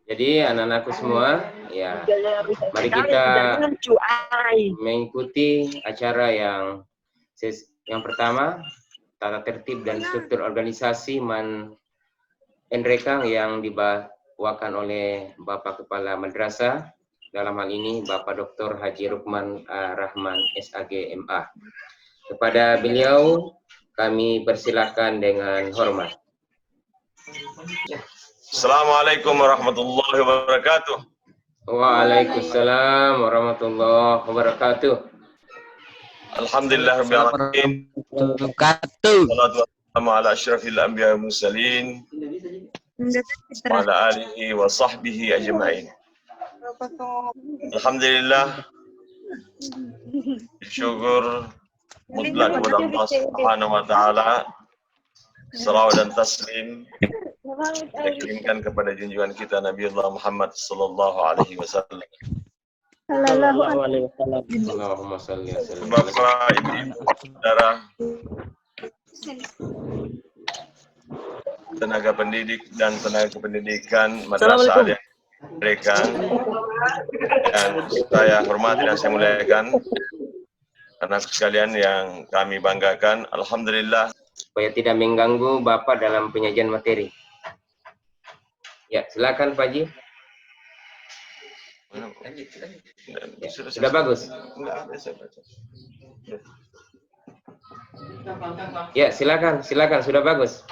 Jadi anak-anakku semua, ya, mari kita mengikuti acara yang pertama, tata tertib dan struktur organisasi Enrekang yang dibawakan oleh Bapak Kepala Madrasah, dalam hal ini Bapak Dr. Haji Rukman Rahman SAG MA. Kepada beliau kami persilakan dengan hormat. Assalamualaikum warahmatullahi wabarakatuh. Waalaikumsalam warahmatullahi wabarakatuh. Alhamdulillah rabbil alamin. Wassalatu wassalamu ala asyrafil anbiya'i wal mursalin wa ala alihi wa sahbihi ajma'in. Alhamdulillah, syukur mutlak kepada Allah Subhanahu wa taala. Salawat dan taslim dikirimkan kepada junjungan kita Nabi Allah Muhammad sallallahu alaihi wasallam. Allahumma shalli wa sallim. Bapak, Ibu, saudara, tenaga pendidik dan tenaga pendidikan Madrasah Alia mereka yang saya hormati dan saya muliakan, anak sekalian yang kami banggakan, alhamdulillah. Supaya tidak mengganggu Bapak dalam penyajian materi. Ya, silakan Pak Ji. Ya, sudah bagus. Ya, silakan, sudah bagus.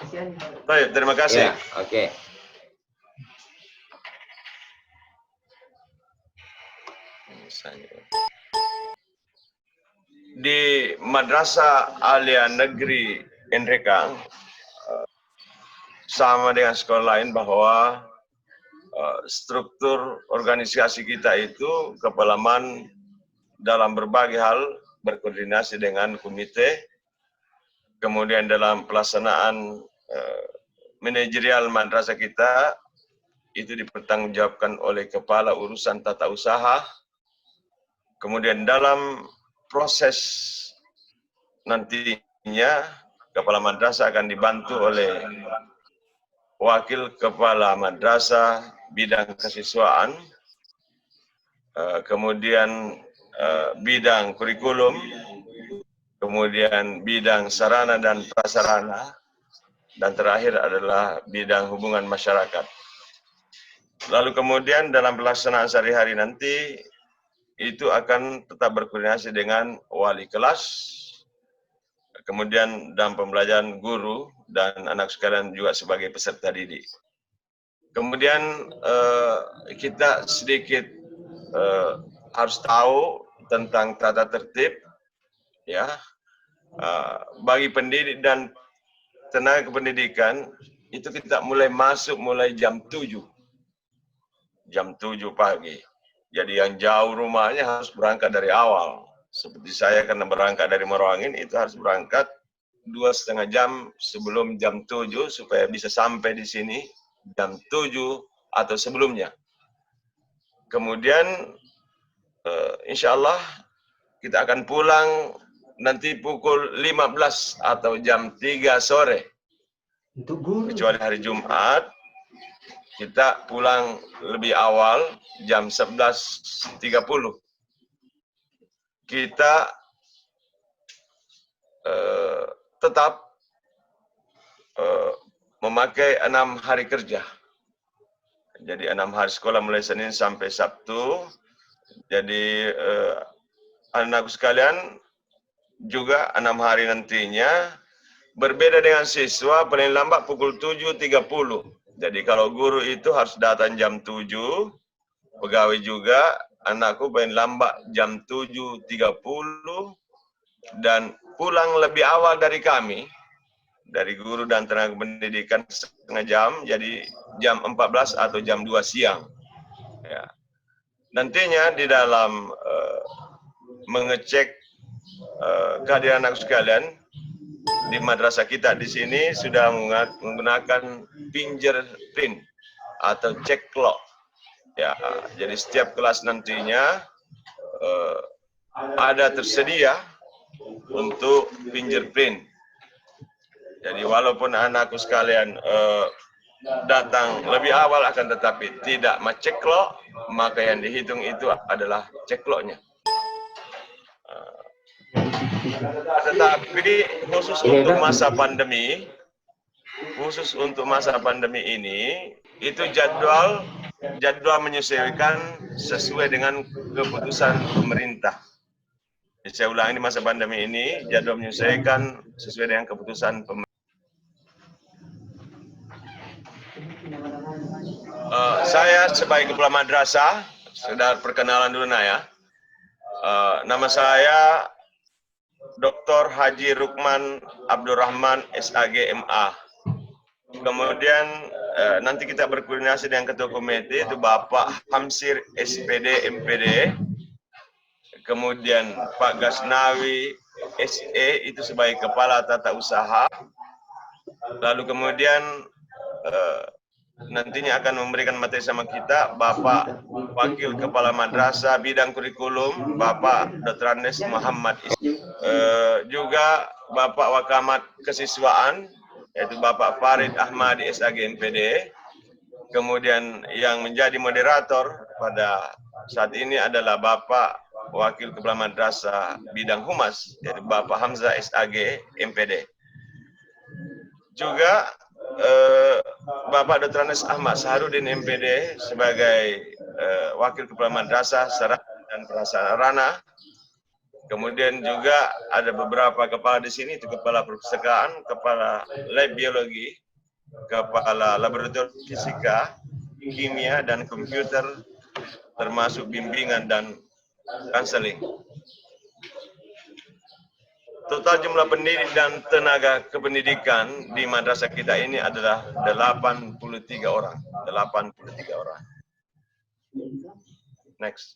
Baik, terima kasih. Ya, oke. Di Madrasah Alia Negeri Enrekang sama dengan sekolah lain bahwa struktur organisasi kita itu kepalaman dalam berbagai hal, berkoordinasi dengan komite, kemudian dalam pelaksanaan manajerial madrasah kita itu dipertanggungjawabkan oleh kepala urusan tata usaha, kemudian dalam proses nantinya kepala madrasah akan dibantu oleh wakil kepala madrasah bidang kesiswaan, kemudian bidang kurikulum, kemudian bidang sarana dan prasarana, dan terakhir adalah bidang hubungan masyarakat. Lalu kemudian dalam pelaksanaan sehari-hari nanti itu akan tetap berkoordinasi dengan wali kelas, kemudian dalam pembelajaran guru dan anak sekalian juga sebagai peserta didik. Kemudian kita sedikit harus tahu tentang tata tertib, ya, bagi pendidik dan tenaga kependidikan itu kita mulai jam 7 pagi. Jadi yang jauh rumahnya harus berangkat dari awal. Seperti saya karena berangkat dari Merauangin itu harus berangkat 2,5 jam sebelum jam 7 supaya bisa sampai di sini jam 7 atau sebelumnya. Kemudian insya Allah kita akan pulang nanti pukul 15 atau jam 3 sore. Kecuali hari Jumat, kita pulang lebih awal jam 11.30. Kita tetap memakai 6 hari kerja. Jadi 6 hari sekolah mulai Senin sampai Sabtu. Jadi anak sekalian juga 6 hari nantinya berbeda dengan siswa paling lambat pukul 7.30. Jadi kalau guru itu harus datang jam 7, pegawai juga, anakku paling lambat jam 7.30 dan pulang lebih awal dari kami, dari guru dan tenaga pendidikan setengah jam, jadi jam 14 atau jam 2 siang. Ya. Nantinya di dalam mengecek kehadiran anak sekalian, di madrasah kita di sini sudah menggunakan fingerprint atau check clock. Ya, jadi setiap kelas nantinya ada tersedia untuk fingerprint. Jadi walaupun anakku sekalian datang lebih awal akan tetapi tidak menceklok, maka yang dihitung itu adalah cekloknya. Tetapi khusus untuk masa pandemi ini, itu jadwal menyesuaikan sesuai dengan keputusan pemerintah. Saya ulangi, di masa pandemi ini jadwal menyesuaikan sesuai dengan keputusan pemerintah. Saya sebagai kepala madrasah, sudah perkenalan dulu ya. Nama saya Dr. Haji Rukman Abdurrahman SAG MA. Kemudian nanti kita berkoordinasi dengan ketua komite itu Bapak Hamsir SPD MPD. Kemudian Pak Gasnawi SE itu sebagai kepala tata usaha. Lalu kemudian nantinya akan memberikan materi sama kita Bapak Wakil Kepala Madrasah Bidang Kurikulum Bapak Dr. Andes Muhammad juga Bapak Wakamat Kesiswaan yaitu Bapak Farid Ahmadi SAG MPD. Kemudian yang menjadi moderator pada saat ini adalah Bapak Wakil Kepala Madrasah Bidang Humas yaitu Bapak Hamzah SAG MPD. Juga Bapak Dr. Anes Ahmad Saharudin MPD sebagai Wakil Kepala Madrasah Sarana dan Prasarana. Kemudian juga ada beberapa kepala di sini, itu kepala perpustakaan, kepala lab biologi, kepala laboratorium fisika, kimia dan komputer, termasuk bimbingan dan konseling. Total jumlah pendidik dan tenaga kependidikan di madrasah kita ini adalah 83 orang. 83 orang. Next.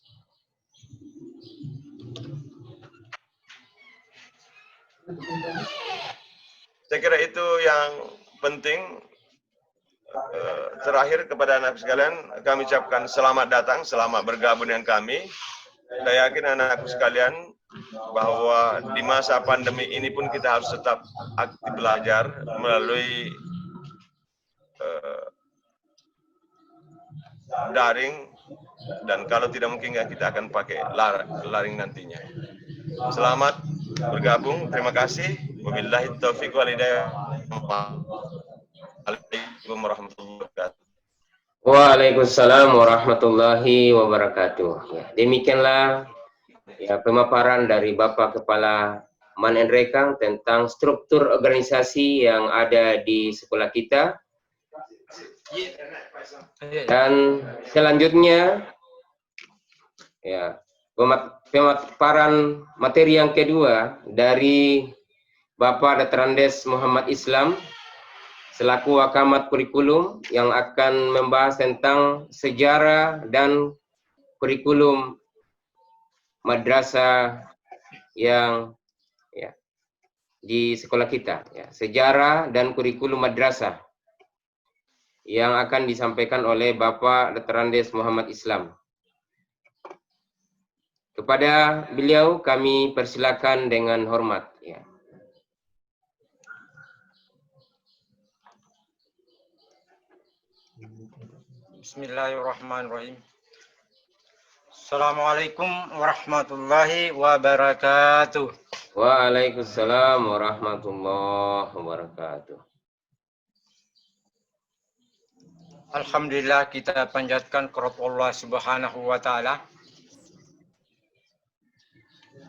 Saya kira itu yang penting. Terakhir kepada anak sekalian, kami ucapkan selamat datang, selamat bergabung dengan kami. Saya yakin anak-anakku sekalian bahwa di masa pandemi ini pun kita harus tetap aktif belajar melalui daring, dan kalau tidak mungkin kita akan pakai laring nantinya. Selamat bergabung, terima kasih. Wabillahi taufiq wal hidayah. Assalamualaikum warahmatullahi wabarakatuh. Waalaikumsalam warahmatullahi wabarakatuh. Ya, demikianlah ya pemaparan dari Bapak Kepala Man Enrekang tentang struktur organisasi yang ada di sekolah kita. Dan selanjutnya ya pemaparan materi yang kedua dari Bapak Dr. Andes Muhammad Islam selaku Wakamat Kurikulum yang akan membahas tentang sejarah dan kurikulum madrasah yang ya, di sekolah kita, ya, sejarah dan kurikulum madrasah yang akan disampaikan oleh Bapak Dr. Andes Muhammad Islam. Kepada beliau kami persilakan dengan hormat. Ya. Bismillahirrahmanirrahim. Assalamualaikum warahmatullahi wabarakatuh. Waalaikumsalam warahmatullahi wabarakatuh. Alhamdulillah, kita panjatkan kepada Allah Subhanahu wa taala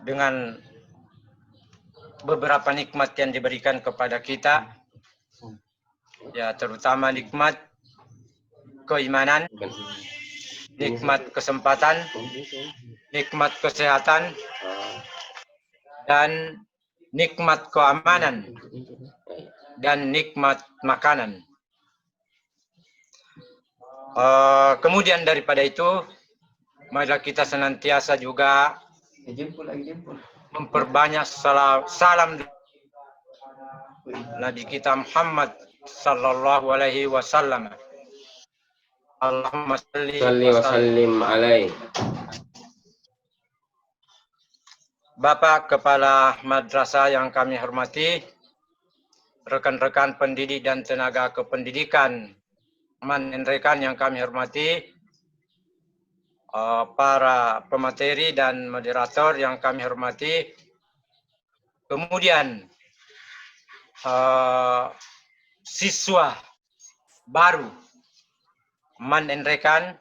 dengan beberapa nikmat yang diberikan kepada kita. Ya, terutama nikmat keimanan, nikmat kesempatan, nikmat kesehatan, dan nikmat keamanan, dan nikmat makanan. Kemudian daripada itu, marilah kita senantiasa juga memperbanyak salam Nabi kita Muhammad sallallahu alaihi wasallam. Allahumma salli wa sallim alaihi. Bapak Kepala Madrasah yang kami hormati, rekan-rekan pendidik dan tenaga kependidikan Man Enrekan yang kami hormati, para pemateri dan moderator yang kami hormati, kemudian siswa baru Man Enrekan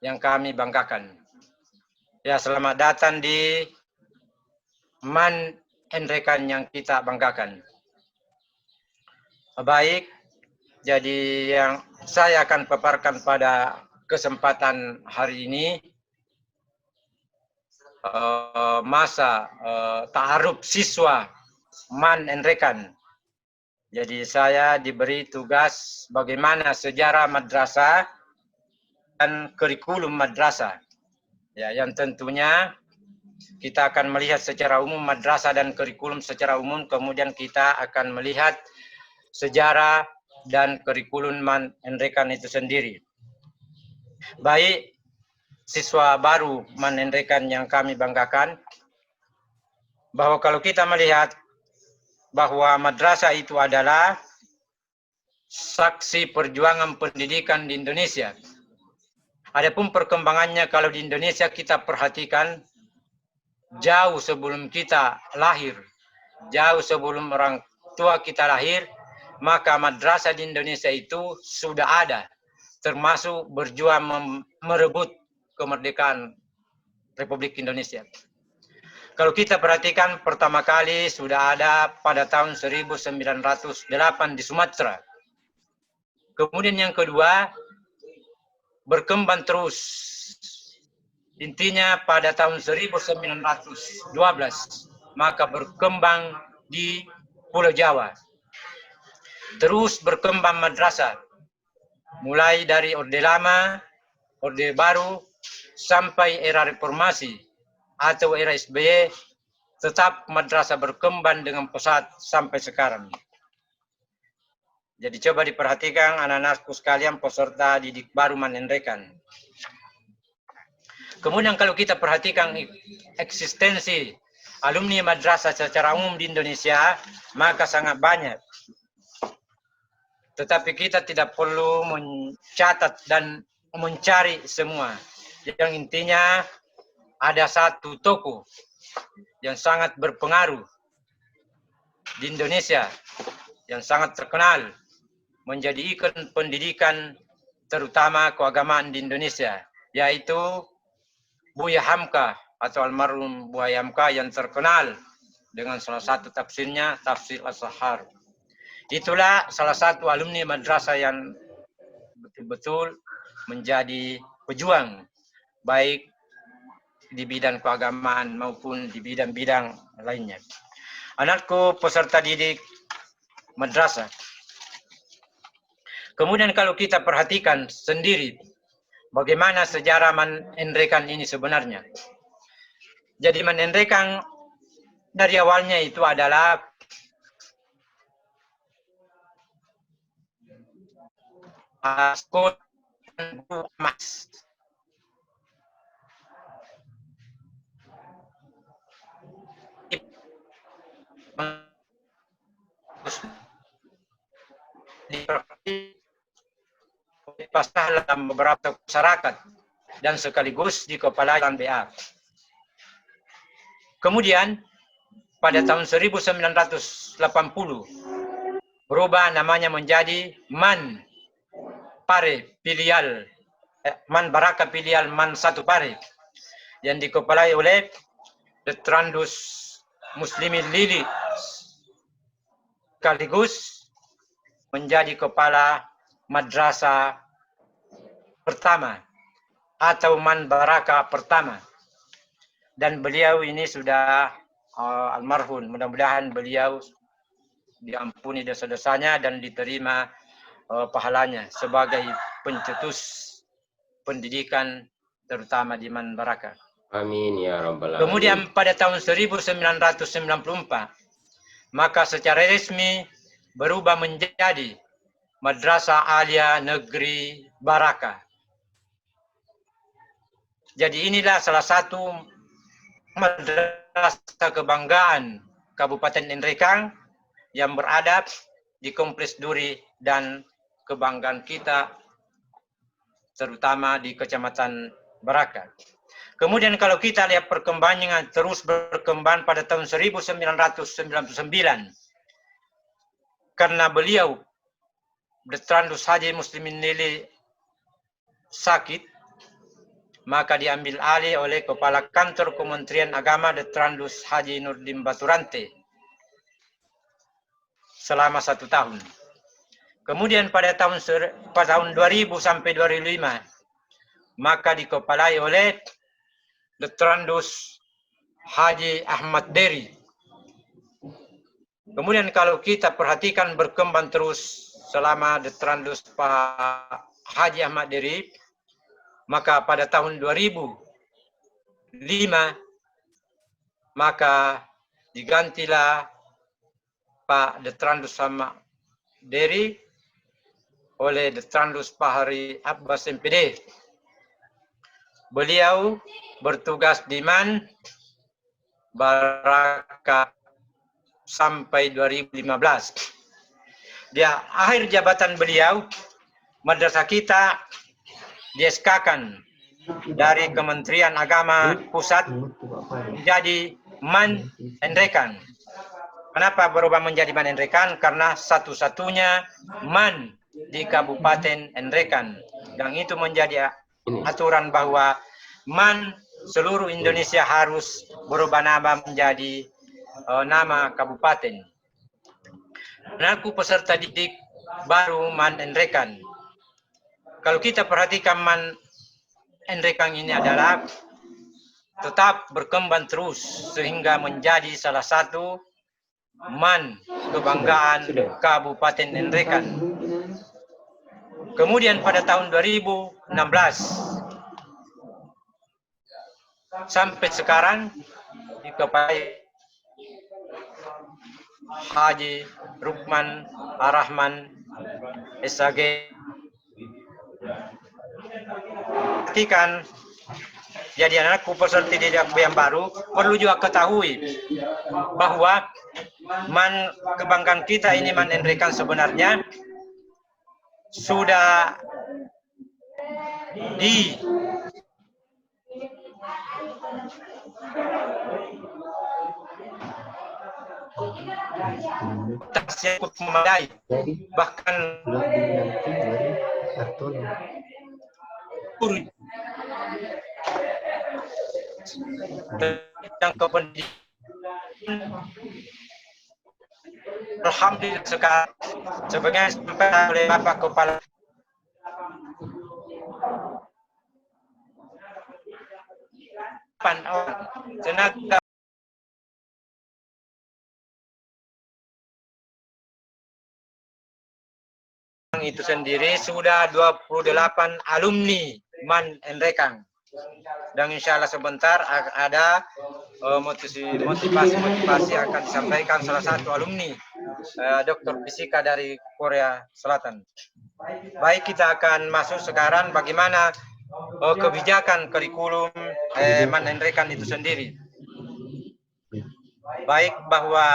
yang kami banggakan. Ya, selamat datang di Man Enrekan yang kita banggakan. Baik, jadi yang saya akan paparkan pada kesempatan hari ini masa ta'aruf siswa Man Enrekan. Jadi saya diberi tugas bagaimana sejarah madrasah dan kurikulum madrasah. Ya, yang tentunya kita akan melihat secara umum madrasah dan kurikulum secara umum, kemudian kita akan melihat sejarah dan kurikulum Man Enrekan itu sendiri. Baik, siswa baru Man Enrekan yang kami banggakan, bahwa kalau kita melihat bahwa madrasah itu adalah saksi perjuangan pendidikan di Indonesia. Adapun perkembangannya kalau di Indonesia kita perhatikan, jauh sebelum kita lahir, jauh sebelum orang tua kita lahir, maka madrasah di Indonesia itu sudah ada, termasuk berjuang merebut kemerdekaan Republik Indonesia. Kalau kita perhatikan, pertama kali sudah ada pada tahun 1908 di Sumatera. Kemudian yang kedua, berkembang terus. Intinya pada tahun 1912, maka berkembang di Pulau Jawa. Terus berkembang madrasah, mulai dari Orde Lama, Orde Baru, sampai era reformasi atau era SBY, tetap madrasah berkembang dengan pesat sampai sekarang. Jadi coba diperhatikan anak-anakku sekalian peserta didik baru Man Enrekan. Kemudian kalau kita perhatikan eksistensi alumni madrasah secara umum di Indonesia, maka sangat banyak. Tetapi kita tidak perlu mencatat dan mencari semua. Yang intinya ada satu tokoh yang sangat berpengaruh di Indonesia, yang sangat terkenal, menjadi ikon pendidikan terutama keagamaan di Indonesia, yaitu Buya Hamka atau almarhum Buya Hamka yang terkenal dengan salah satu tafsirnya, Tafsir As-Sahar. Itulah salah satu alumni madrasah yang betul-betul menjadi pejuang, baik di bidang keagamaan maupun di bidang-bidang lainnya. Anakku peserta didik madrasah. Kemudian kalau kita perhatikan sendiri, bagaimana sejarah Man Enrekan ini sebenarnya. Jadi Man Enrekan dari awalnya itu adalah sekolah emas. Pasal dalam beberapa masyarakat dan sekaligus di kepala BA. Kemudian pada tahun 1980 berubah namanya menjadi Man Pare Filial, Man Baraka Filial Man 1 Pare, yang dikepalai oleh Letrandus Muslimin Lili, sekaligus menjadi kepala madrasah pertama atau Man Baraka pertama. Dan beliau ini sudah almarhum, mudah-mudahan beliau diampuni dosa-dosanya dan diterima pahalanya sebagai pencetus pendidikan terutama di Man Baraka. Amin ya rabbal alamin. Kemudian pada tahun 1994 maka secara resmi berubah menjadi Madrasah Alia Negeri Baraka. Jadi inilah salah satu madrasah kebanggaan Kabupaten Enrekan yang berada di Kompleks Duri dan kebanggaan kita terutama di Kecamatan Baraka. Kemudian kalau kita lihat perkembangan terus berkembang pada tahun 1999, karena beliau Detrandus Haji Muslimin Lili sakit, maka diambil alih oleh Kepala Kantor Kementerian Agama Detrandus Haji Nurdin Baturante selama 1 tahun. Kemudian pada tahun 2000 sampai 2005, maka dikepalai oleh Detrandus Haji Ahmad Deri. Kemudian kalau kita perhatikan berkembang terus selama Detrandus Pak Haji Ahmad Deri, maka pada tahun 2005 maka digantilah Pak Detrandus Ahmad Deri oleh Detrandus Pak Hari Abbas MPD. Beliau bertugas di Man Baraka sampai 2015. Di akhir jabatan beliau, madrasah kita di-SK-kan dari Kementerian Agama Pusat menjadi Man Enrekan. Kenapa berubah menjadi Man Enrekan? Karena satu-satunya Man di Kabupaten Enrekan. Dan itu menjadi aturan bahwa Man seluruh Indonesia harus berubah nama menjadi nama kabupaten. Dan aku peserta didik baru Man Enrekan. Kalau kita perhatikan Man Enrekan ini adalah tetap berkembang terus sehingga menjadi salah satu Man kebanggaan Kabupaten Enrekan. Kemudian pada tahun 2016 sampai sekarang dikepalai Haji Rukman Arahman SAG. Perhatikan, jadi anakku peserta didik yang baru perlu juga ketahui bahwa Man kebanggaan kita ini Man Enrekan sebenarnya sudah di yang cukup memadai, bahkan tentang kependidikan alhamdulillah sekarang sebagai disampaikan oleh Bapak Kepala tenaga itu sendiri sudah 28 alumni Man Enrekan. Dan insya Allah sebentar ada motivasi akan disampaikan salah satu alumni doktor fisika dari Korea Selatan. Baik, kita akan masuk sekarang bagaimana kebijakan kurikulum Man Enrekan itu sendiri. Baik, bahwa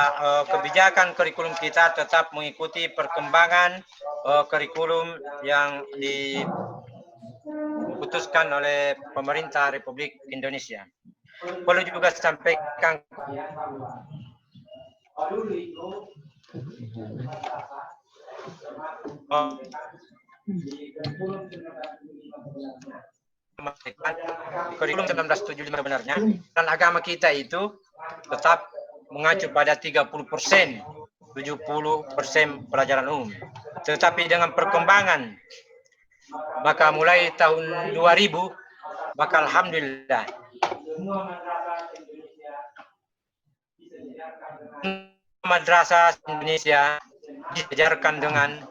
kebijakan kurikulum kita tetap mengikuti perkembangan kurikulum yang diputuskan oleh pemerintah Republik Indonesia. Perlu juga sampaikan kurikulum 1975 benarnya dan agama kita itu tetap mengacu pada 30%, 70% pelajaran umum. Tetapi dengan perkembangan, maka mulai tahun 2000, maka alhamdulillah madrasah Indonesia diajarkan dengan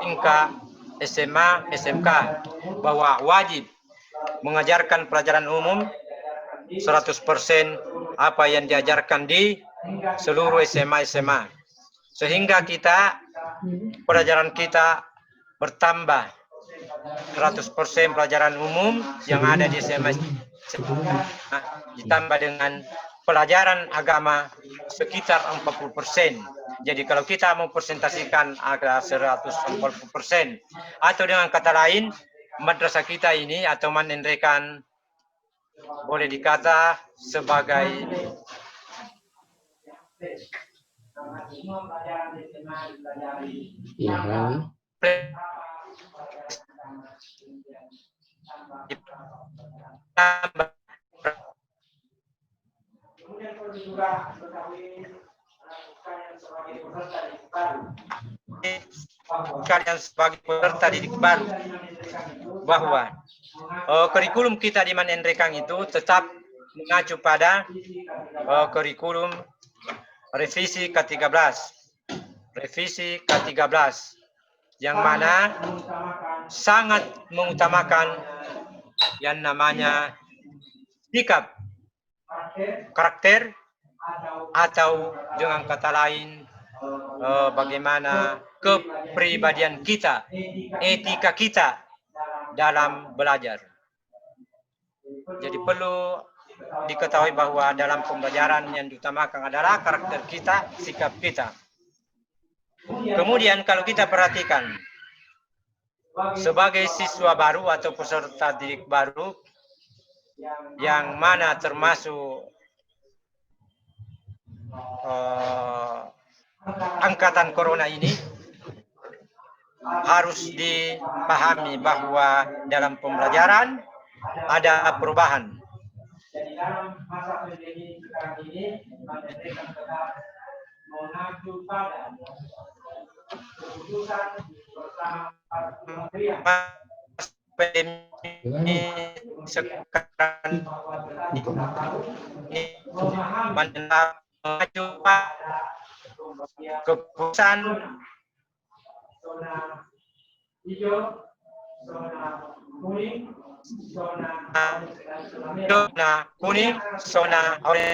tingkat SMA, SMK bahwa wajib mengajarkan pelajaran umum 100% apa yang diajarkan di seluruh SMA. Sehingga kita pelajaran kita bertambah 100% pelajaran umum yang ada di SMA ditambah dengan pelajaran agama sekitar 40%. Jadi kalau kita mau presentasikan ada 140%, atau dengan kata lain madrasah kita ini atau Man Enrekan boleh dikata sebagai kalian sebagai peserta didik baru bahwa kurikulum kita di Man Enrekan itu tetap mengacu pada kurikulum revisi ke-13. Revisi ke-13 yang mana sangat mengutamakan yang namanya sikap, karakter, atau dengan kata lain bagaimana kepribadian kita, etika kita dalam belajar. Jadi perlu diketahui bahwa dalam pembelajaran yang diutamakan adalah karakter kita, sikap kita. Kemudian kalau kita perhatikan sebagai siswa baru atau peserta didik baru yang mana termasuk angkatan corona ini, harus dipahami bahwa dalam pembelajaran ada perubahan. Jadi dalam masa pandemi sekarang ini, mereka tetap mengacu pada keputusan bersama kementerian. Pandemi sekarang ini mengacu pada keputusan zona hijau, zona kuning, zona kuning, zona oranye.